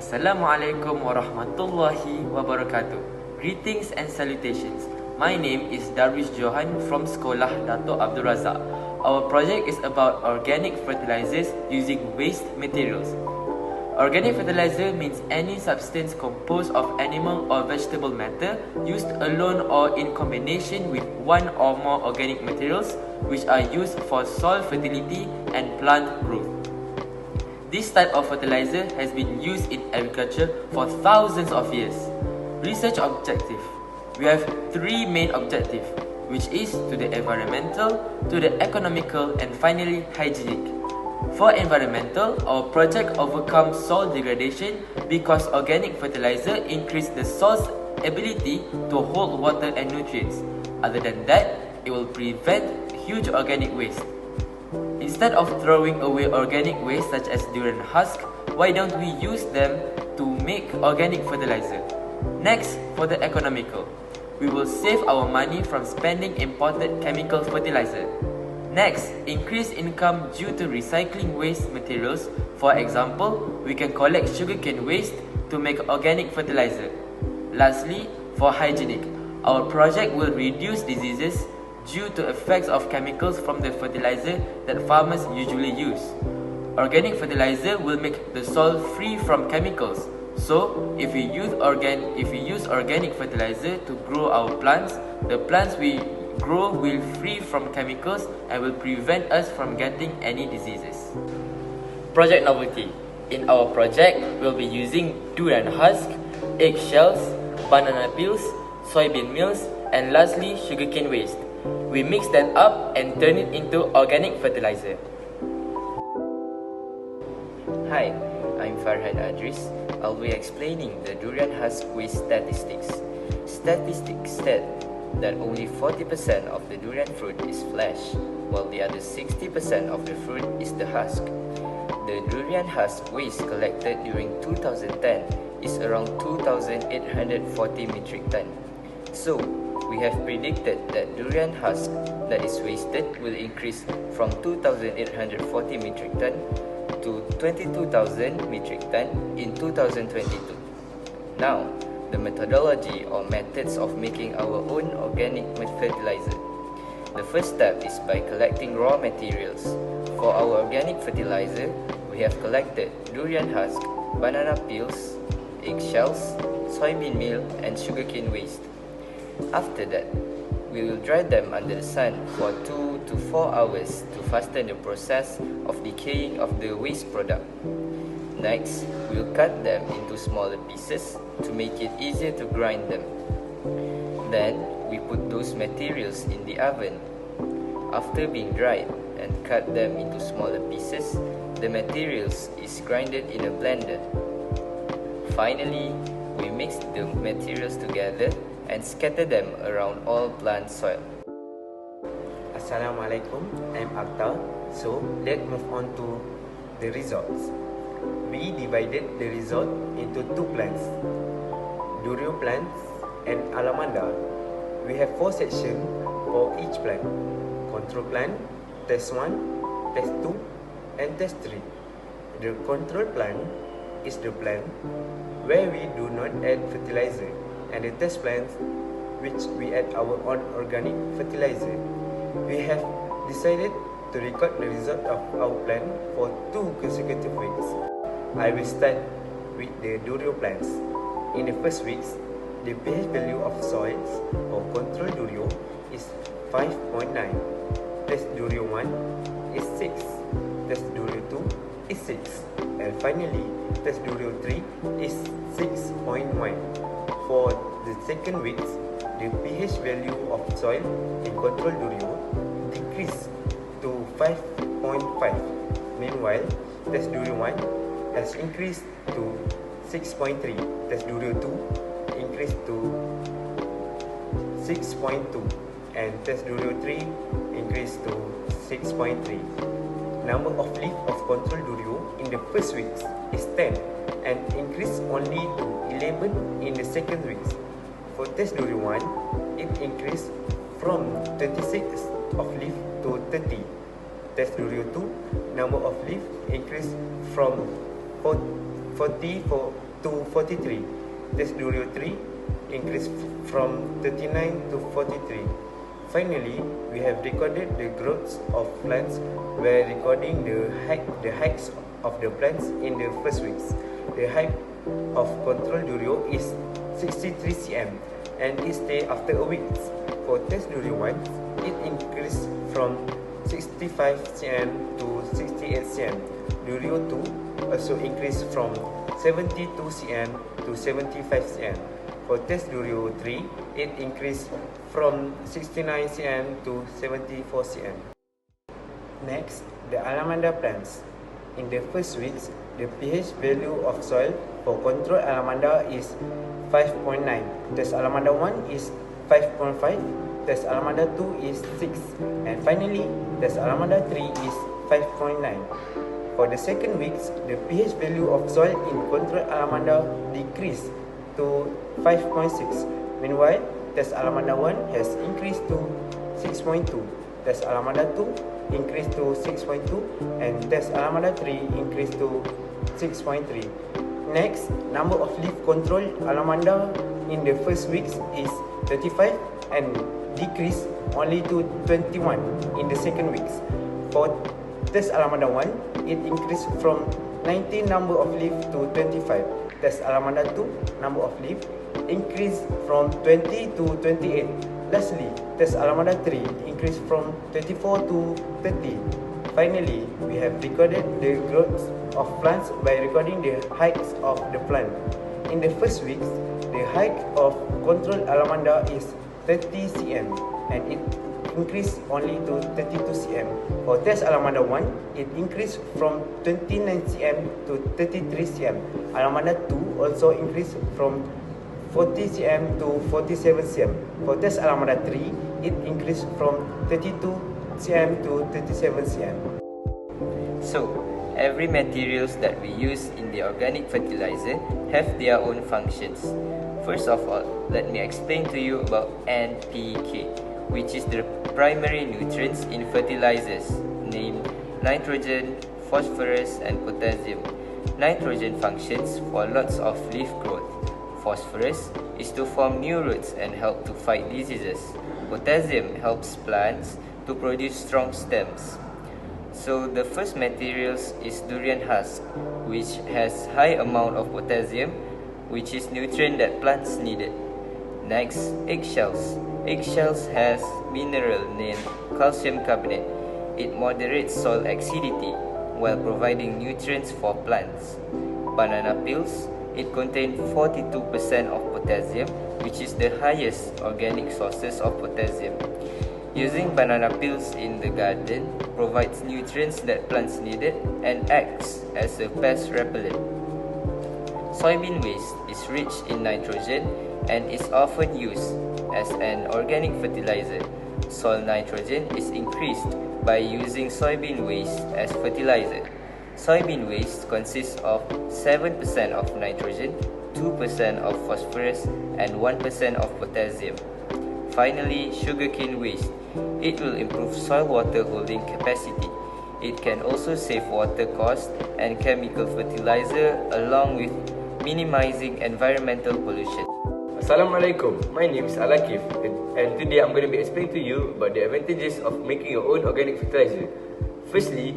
Assalamualaikum warahmatullahi wabarakatuh. Greetings and salutations. My name is Darwish Johan from Sekolah Dato Abdul Razak. Our project is about organic fertilizers using waste materials. Organic fertilizer means any substance composed of animal or vegetable matter used alone or in combination with one or more organic materials which are used for soil fertility and plant growth. This type of fertilizer has been used in agriculture for thousands of years. Research objective. We have three main objectives, which is to the environmental, to the economical, and finally hygienic. For environmental, our project overcomes soil degradation because organic fertilizer increases the soil's ability to hold water and nutrients. Other than that, it will prevent huge organic waste. Instead of throwing away organic waste such as durian husk, why don't we use them to make organic fertilizer? Next, for the economical, we will save our money from spending imported chemical fertilizer. Next, increase income due to recycling waste materials. For example, we can collect sugarcane waste to make organic fertilizer. Lastly, for hygienic, our project will reduce diseases due to effects of chemicals from the fertilizer that farmers usually use. Organic fertilizer will make the soil free from chemicals. So, if we use organic fertilizer to grow our plants, the plants we grow will free from chemicals and will prevent us from getting any diseases. Project novelty. In our project, we'll be using durian husk, eggshells, banana peels, soybean meals, and lastly, sugarcane waste. We mix that up and turn it into organic fertilizer. Hi, I'm Farhan Adris. I'll be explaining the durian husk waste statistics. Statistics state that only 40% of the durian fruit is flesh, while the other 60% of the fruit is the husk. The durian husk waste collected during 2010 is around 2,840 metric ton. So, we have predicted that durian husk that is wasted will increase from 2,840 metric ton to 22,000 metric ton in 2022. Now, the methodology or methods of making our own organic fertilizer. The first step is by collecting raw materials. For our organic fertilizer, we have collected durian husk, banana peels, eggshells, soybean meal, and sugarcane waste. After that, we will dry them under the sun for 2 to 4 hours to fasten the process of decaying of the waste product. Next, we will cut them into smaller pieces to make it easier to grind them. Then, we put those materials in the oven. After being dried and cut them into smaller pieces, the materials is grinded in a blender. Finally, we mix the materials together and scatter them around all plant soil. Assalamualaikum, I'm Akhtar. So, let's move on to the results. We divided the result into two plants, Durio plants and Alamanda. We have 4 sections for each plant. Control plant, test 1, test 2, and test 3. The control plant is the plant where we do not add fertilizer, and the test plants which we add our own organic fertilizer. We have decided to record the result of our plan for 2 consecutive weeks. I will start with the Durio plants. In the first weeks, the pH value of soils for control Durio is 5.9. Test Durio 1 is 6. Test Durio 2 is 6. And finally, test Durio 3 is 6.1. For the second weeks, the pH value of soil in control Durio decreased to 5.5. Meanwhile, test Durio 1 has increased to 6.3. Test Durio 2 increased to 6.2. And test Durio 3 increased to 6.3. Number of leaf of control Durio in the first weeks is 10 and increased only to 11 in the second weeks. For test Durio 1, it increased from 26 of leaf to 30. Test Durio 2, number of leaf increased from 40 to 43. Test Durio 3 increased from 39 to 43. Finally, we have recorded the growth of plants by recording the heights of the plants in the first weeks. The height of control Durio is 63 cm and it stay after a week. For test Durio 1, it increased from 65 cm to 68 cm. Durio 2 also increased from 72 cm to 75 cm. For test Durio 3, it increased from 69 cm to 74 cm. Next, the alamanda plants. In the first weeks, the pH value of soil for control alamanda is 5.9. Test alamanda 1 is 5.5. Test alamanda 2 is 6. And finally, test alamanda 3 is 5.9. For the second weeks, the pH value of soil in control alamanda decreased to 5.6. Meanwhile, test alamanda 1 has increased to 6.2. Test alamanda 2 increased to 6.2 and test alamanda 3 increased to 6.3. Next, number of leaf control alamanda in the first weeks is 35 and decreased only to 21 in the second weeks. For test alamanda 1, it increased from 19 number of leaf to 25. Test alamanda 2, number of leaf increased from 20 to 28. Lastly, test alamanda 3 increased from 24 to 30. Finally, we have recorded the growth of plants by recording the heights of the plant. In the first weeks, the height of control alamanda is 30 cm and it increased only to 32 cm. For test alamanda 1, it increased from 29 cm to 33 cm. Alamanda 2 also increased from 40 cm to 47 cm. For test alamanda 3, it increased from 32 cm to 37 cm. So, every materials that we use in the organic fertilizer have their own functions. First of all, let me explain to you about NPK, which is the primary nutrients in fertilizers, named nitrogen, phosphorus, and potassium. Nitrogen functions for lots of leaf growth. Phosphorus is to form new roots and help to fight diseases. Potassium helps plants to produce strong stems. So the first materials is durian husk, which has high amount of potassium, which is nutrient that plants needed. Next, eggshells. Eggshells has mineral named calcium carbonate. It moderates soil acidity while providing nutrients for plants. Banana peels. It contains 42% of potassium, which is the highest organic sources of potassium. Using banana peels in the garden provides nutrients that plants needed and acts as a pest repellent. Soybean waste is rich in nitrogen and is often used as an organic fertilizer. Soil nitrogen is increased by using soybean waste as fertilizer. Soybean waste consists of 7% of nitrogen, 2% of phosphorus, and 1% of potassium. Finally, sugarcane waste. It will improve soil water holding capacity. It can also save water cost and chemical fertilizer along with minimizing environmental pollution. Assalamualaikum, my name is Alakif and today I'm going to be explaining to you about the advantages of making your own organic fertilizer. Firstly,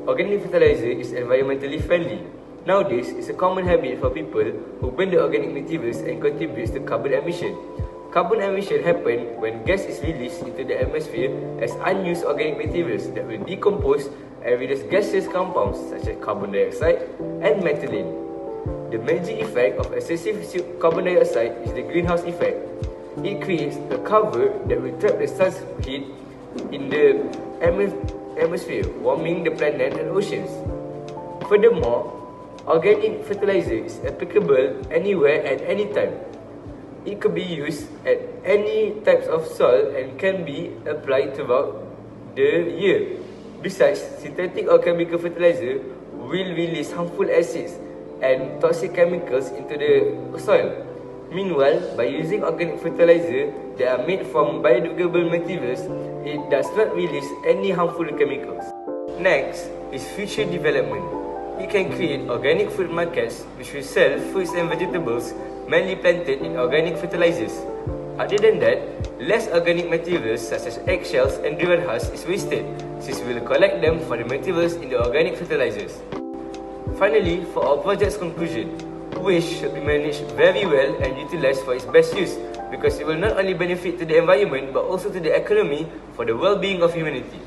organic fertilizer is environmentally friendly. Nowadays, it's a common habit for people who burn the organic materials and contributes to carbon emission. Carbon emission happens when gas is released into the atmosphere as unused organic materials that will decompose and release gaseous compounds such as carbon dioxide and methylene. The major effect of excessive carbon dioxide is the greenhouse effect. It creates a cover that will trap the sun's heat in the atmosphere, warming the planet and oceans. Furthermore, organic fertilizer is applicable anywhere at any time. It could be used at any types of soil and can be applied throughout the year. Besides, synthetic or chemical fertilizer will release harmful acids and toxic chemicals into the soil. Meanwhile, by using organic fertilizer that are made from biodegradable materials, it does not release any harmful chemicals. Next is future development. We can create organic food markets which will sell fruits and vegetables mainly planted in organic fertilizers. Other than that, less organic materials such as eggshells and driven husks is wasted, since we will collect them for the materials in the organic fertilizers. Finally, for our project's conclusion, waste should be managed very well and utilized for its best use, because it will not only benefit to the environment but also to the economy for the well-being of humanity.